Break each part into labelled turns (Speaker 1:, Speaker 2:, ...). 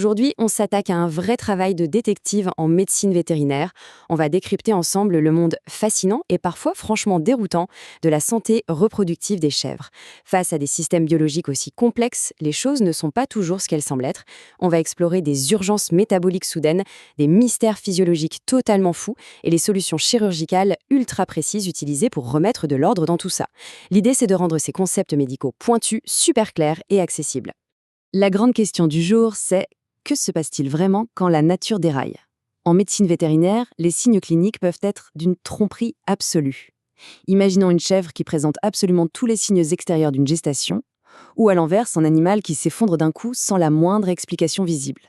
Speaker 1: Aujourd'hui, on s'attaque à un vrai travail de détective en médecine vétérinaire. On va décrypter ensemble le monde fascinant et parfois franchement déroutant de la santé reproductive des chèvres. Face à des systèmes biologiques aussi complexes, les choses ne sont pas toujours ce qu'elles semblent être. On va explorer des urgences métaboliques soudaines, des mystères physiologiques totalement fous et les solutions chirurgicales ultra précises utilisées pour remettre de l'ordre dans tout ça. L'idée, c'est de rendre ces concepts médicaux pointus, super clairs et accessibles. La grande question du jour, c'est: que se passe-t-il vraiment quand la nature déraille? En médecine vétérinaire, les signes cliniques peuvent être d'une tromperie absolue. Imaginons une chèvre qui présente absolument tous les signes extérieurs d'une gestation, ou à l'inverse, un animal qui s'effondre d'un coup sans la moindre explication visible.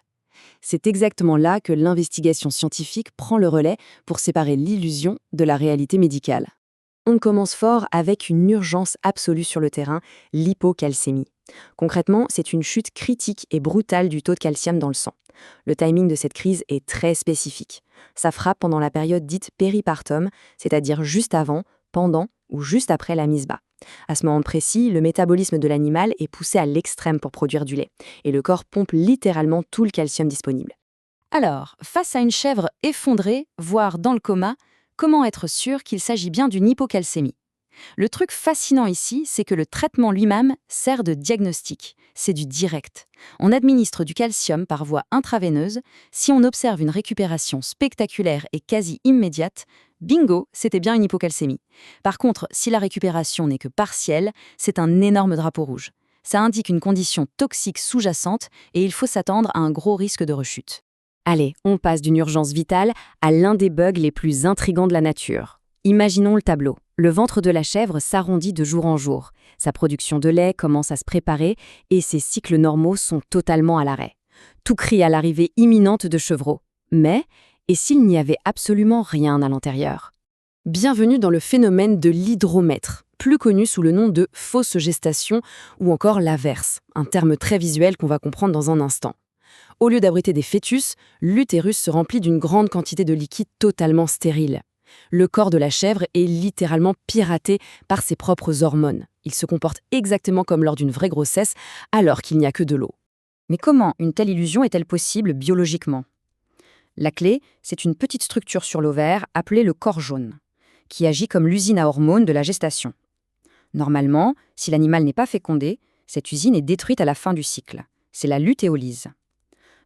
Speaker 1: C'est exactement là que l'investigation scientifique prend le relais pour séparer l'illusion de la réalité médicale. On commence fort avec une urgence absolue sur le terrain, l'hypocalcémie. Concrètement, c'est une chute critique et brutale du taux de calcium dans le sang. Le timing de cette crise est très spécifique. Ça frappe pendant la période dite péripartum, c'est-à-dire juste avant, pendant ou juste après la mise bas. À ce moment précis, le métabolisme de l'animal est poussé à l'extrême pour produire du lait, et le corps pompe littéralement tout le calcium disponible. Alors, face à une chèvre effondrée, voire dans le coma, comment être sûr qu'il s'agit bien d'une hypocalcémie? Le truc fascinant ici, c'est que le traitement lui-même sert de diagnostic. C'est du direct. On administre du calcium par voie intraveineuse. Si on observe une récupération spectaculaire et quasi immédiate, bingo, c'était bien une hypocalcémie. Par contre, si la récupération n'est que partielle, c'est un énorme drapeau rouge. Ça indique une condition toxique sous-jacente et il faut s'attendre à un gros risque de rechute. Allez, on passe d'une urgence vitale à l'un des bugs les plus intrigants de la nature. Imaginons le tableau. Le ventre de la chèvre s'arrondit de jour en jour. Sa production de lait commence à se préparer et ses cycles normaux sont totalement à l'arrêt. Tout crie à l'arrivée imminente de chevreaux. Mais, et s'il n'y avait absolument rien à l'intérieur? Bienvenue dans le phénomène de l'hydromètre, plus connu sous le nom de fausse gestation ou encore l'averse, un terme très visuel qu'on va comprendre dans un instant. Au lieu d'abriter des fœtus, l'utérus se remplit d'une grande quantité de liquide totalement stérile. Le corps de la chèvre est littéralement piraté par ses propres hormones. Il se comporte exactement comme lors d'une vraie grossesse, alors qu'il n'y a que de l'eau. Mais comment une telle illusion est-elle possible biologiquement? La clé, c'est une petite structure sur l'ovaire appelée le corps jaune, qui agit comme l'usine à hormones de la gestation. Normalement, si l'animal n'est pas fécondé, cette usine est détruite à la fin du cycle. C'est la lutéolyse.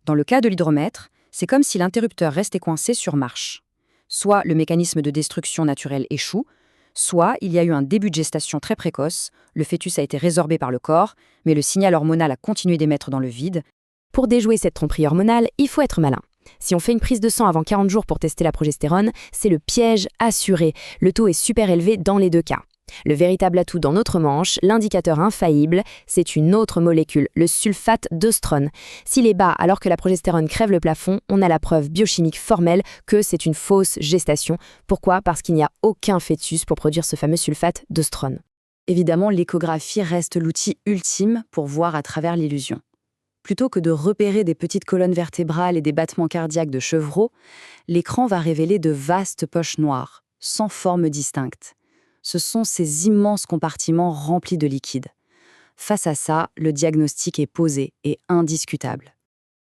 Speaker 1: Dans le cas de l'hydromètre, c'est comme si l'interrupteur restait coincé sur marche. Soit le mécanisme de destruction naturelle échoue, soit il y a eu un début de gestation très précoce, le fœtus a été résorbé par le corps, mais le signal hormonal a continué d'émettre dans le vide. Pour déjouer cette tromperie hormonale, il faut être malin. Si on fait une prise de sang avant 40 jours pour tester la progestérone, c'est le piège assuré. Le taux est super élevé dans les deux cas. Le véritable atout dans notre manche, l'indicateur infaillible, c'est une autre molécule, le sulfate d'oestrone. S'il est bas alors que la progestérone crève le plafond, on a la preuve biochimique formelle que c'est une fausse gestation. Pourquoi? Parce qu'il n'y a aucun fœtus pour produire ce fameux sulfate d'oestrone. Évidemment, l'échographie reste l'outil ultime pour voir à travers l'illusion. Plutôt que de repérer des petites colonnes vertébrales et des battements cardiaques de chevreaux, l'écran va révéler de vastes poches noires, sans forme distincte. Ce sont ces immenses compartiments remplis de liquide. Face à ça, le diagnostic est posé et indiscutable.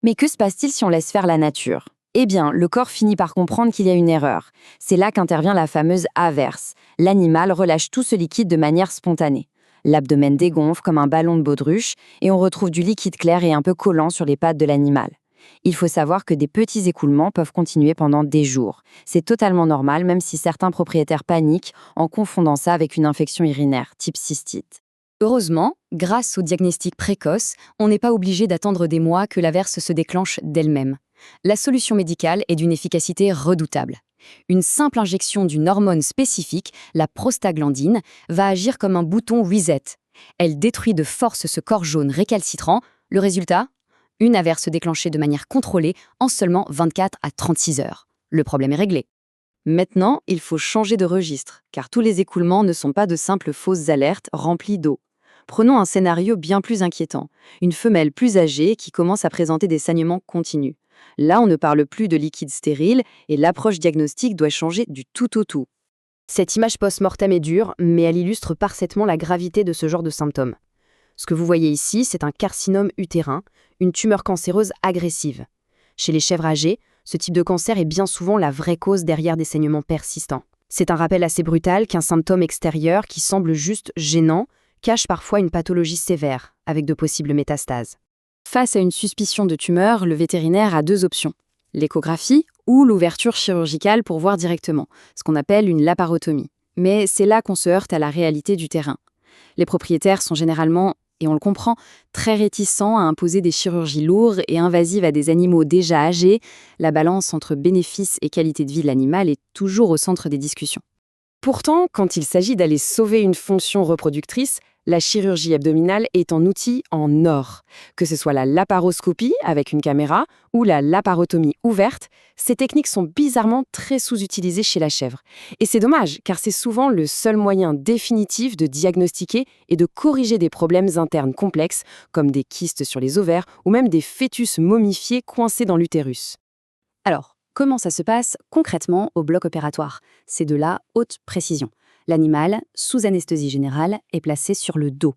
Speaker 1: Mais que se passe-t-il si on laisse faire la nature? Eh bien, le corps finit par comprendre qu'il y a une erreur. C'est là qu'intervient la fameuse averse. L'animal relâche tout ce liquide de manière spontanée. L'abdomen dégonfle comme un ballon de baudruche et on retrouve du liquide clair et un peu collant sur les pattes de l'animal. Il faut savoir que des petits écoulements peuvent continuer pendant des jours. C'est totalement normal, même si certains propriétaires paniquent en confondant ça avec une infection urinaire, type cystite. Heureusement, grâce au diagnostic précoce, on n'est pas obligé d'attendre des mois que l'averse se déclenche d'elle-même. La solution médicale est d'une efficacité redoutable. Une simple injection d'une hormone spécifique, la prostaglandine, va agir comme un bouton reset. Elle détruit de force ce corps jaune récalcitrant. Le résultat? Une averse déclenchée de manière contrôlée en seulement 24 à 36 heures. Le problème est réglé. Maintenant, il faut changer de registre, car tous les écoulements ne sont pas de simples fausses alertes remplies d'eau. Prenons un scénario bien plus inquiétant. Une femelle plus âgée qui commence à présenter des saignements continus. Là, on ne parle plus de liquide stérile et l'approche diagnostique doit changer du tout au tout. Cette image post-mortem est dure, mais elle illustre parfaitement la gravité de ce genre de symptômes. Ce que vous voyez ici, c'est un carcinome utérin, une tumeur cancéreuse agressive. Chez les chèvres âgées, ce type de cancer est bien souvent la vraie cause derrière des saignements persistants. C'est un rappel assez brutal qu'un symptôme extérieur qui semble juste gênant cache parfois une pathologie sévère, avec de possibles métastases. Face à une suspicion de tumeur, le vétérinaire a deux options: l'échographie ou l'ouverture chirurgicale pour voir directement, ce qu'on appelle une laparotomie. Mais c'est là qu'on se heurte à la réalité du terrain. Les propriétaires sont généralement, et on le comprend, très réticents à imposer des chirurgies lourdes et invasives à des animaux déjà âgés. La balance entre bénéfices et qualité de vie de l'animal est toujours au centre des discussions. Pourtant, quand il s'agit d'aller sauver une fonction reproductrice, la chirurgie abdominale est un outil en or. Que ce soit la laparoscopie avec une caméra ou la laparotomie ouverte, ces techniques sont bizarrement très sous-utilisées chez la chèvre. Et c'est dommage, car c'est souvent le seul moyen définitif de diagnostiquer et de corriger des problèmes internes complexes, comme des kystes sur les ovaires ou même des fœtus momifiés coincés dans l'utérus. Alors, comment ça se passe concrètement au bloc opératoire? C'est de la haute précision. L'animal, sous anesthésie générale, est placé sur le dos.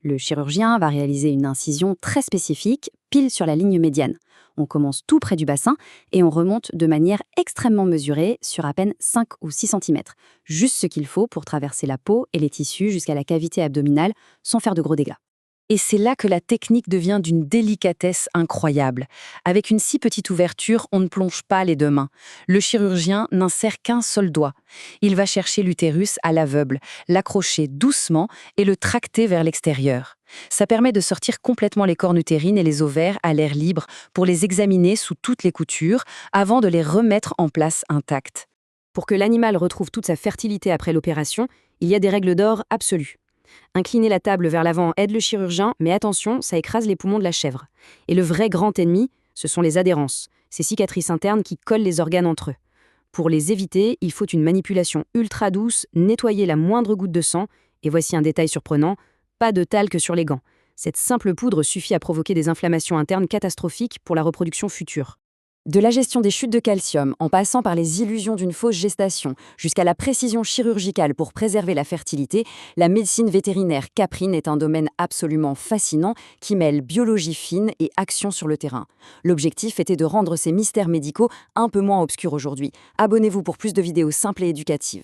Speaker 1: Le chirurgien va réaliser une incision très spécifique, pile sur la ligne médiane. On commence tout près du bassin et on remonte de manière extrêmement mesurée sur à peine 5 ou 6 cm. Juste ce qu'il faut pour traverser la peau et les tissus jusqu'à la cavité abdominale sans faire de gros dégâts. Et c'est là que la technique devient d'une délicatesse incroyable. Avec une si petite ouverture, on ne plonge pas les deux mains. Le chirurgien n'insère qu'un seul doigt. Il va chercher l'utérus à l'aveugle, l'accrocher doucement et le tracter vers l'extérieur. Ça permet de sortir complètement les cornes utérines et les ovaires à l'air libre pour les examiner sous toutes les coutures avant de les remettre en place intactes. Pour que l'animal retrouve toute sa fertilité après l'opération, il y a des règles d'or absolues. Incliner la table vers l'avant aide le chirurgien, mais attention, ça écrase les poumons de la chèvre. Et le vrai grand ennemi, ce sont les adhérences, ces cicatrices internes qui collent les organes entre eux. Pour les éviter, il faut une manipulation ultra douce, nettoyer la moindre goutte de sang, et voici un détail surprenant, pas de talc sur les gants. Cette simple poudre suffit à provoquer des inflammations internes catastrophiques pour la reproduction future. De la gestion des chutes de calcium, en passant par les illusions d'une fausse gestation, jusqu'à la précision chirurgicale pour préserver la fertilité, la médecine vétérinaire caprine est un domaine absolument fascinant qui mêle biologie fine et action sur le terrain. L'objectif était de rendre ces mystères médicaux un peu moins obscurs aujourd'hui. Abonnez-vous pour plus de vidéos simples et éducatives.